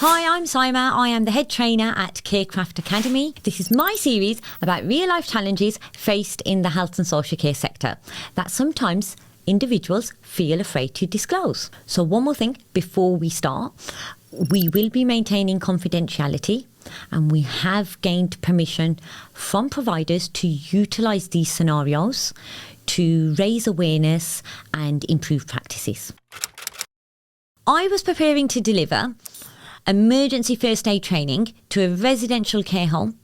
Hi, I'm Saima. I am the head trainer at CareCraft-Academy. This is my series about real-life challenges faced in the health and social care sector that sometimes individuals feel afraid to disclose. So one more thing before we start. We will be maintaining confidentiality, and we have gained permission from providers to utilise these scenarios to raise awareness and improve practices. I was preparing to deliver emergency first aid training to a residential care home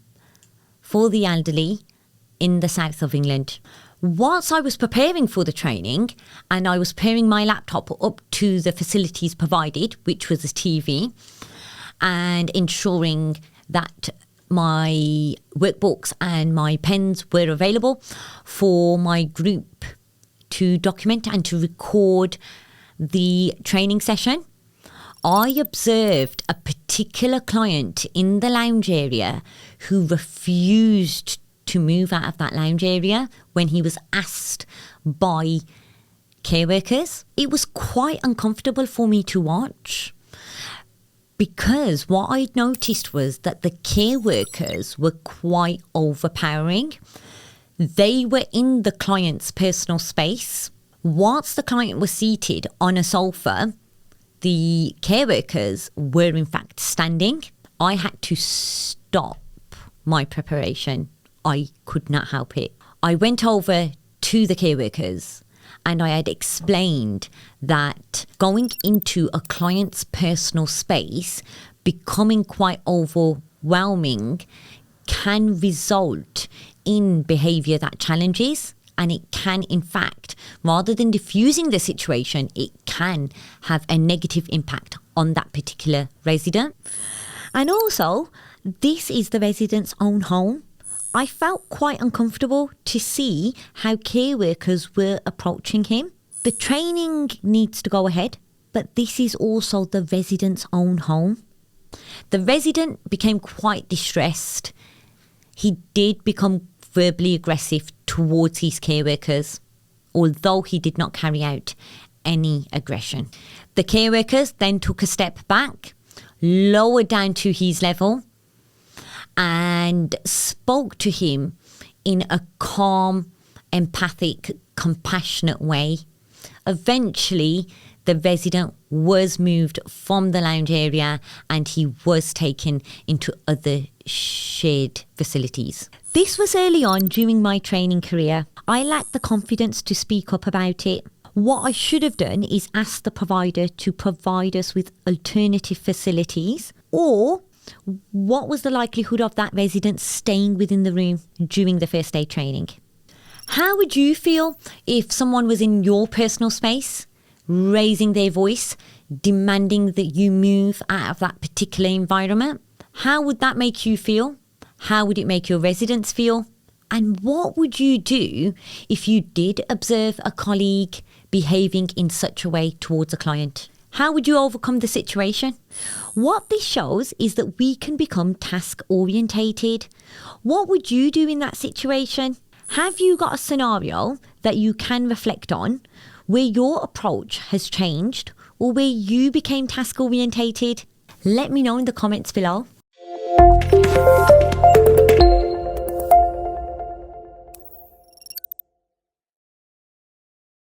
for the elderly in the south of England. Whilst I was preparing for the training and I was pairing my laptop up to the facilities provided, which was a TV, and ensuring that my workbooks and my pens were available for my group to document and to record the training session, I observed a particular client in the lounge area who refused to move out of that lounge area when he was asked by care workers. It was quite uncomfortable for me to watch, because what I'd noticed was that the care workers were quite overpowering. They were in the client's personal space. Whilst the client was seated on a sofa, the care workers were in fact standing. I had to stop my preparation. I could not help it. I went over to the care workers and I had explained that going into a client's personal space, becoming quite overwhelming, can result in behaviour that challenges. And it can, in fact, rather than diffusing the situation, it can have a negative impact on that particular resident. And also, this is the resident's own home. I felt quite uncomfortable to see how care workers were approaching him. The training needs to go ahead, but this is also the resident's own home. The resident became quite distressed. He did become verbally aggressive towards his care workers, although he did not carry out any aggression. The care workers then took a step back, lowered down to his level, and spoke to him in a calm, empathic, compassionate way. Eventually, the resident was moved from the lounge area and he was taken into other shared facilities. This was early on during my training career. I lacked the confidence to speak up about it. What I should have done is ask the provider to provide us with alternative facilities, or what was the likelihood of that resident staying within the room during the first aid training? How would you feel if someone was in your personal space, raising their voice, demanding that you move out of that particular environment? How would that make you feel? How would it make your residents feel? And what would you do if you did observe a colleague behaving in such a way towards a client? How would you overcome the situation? What this shows is that we can become task-orientated. What would you do in that situation? Have you got a scenario that you can reflect on where your approach has changed or where you became task-orientated? Let me know in the comments below.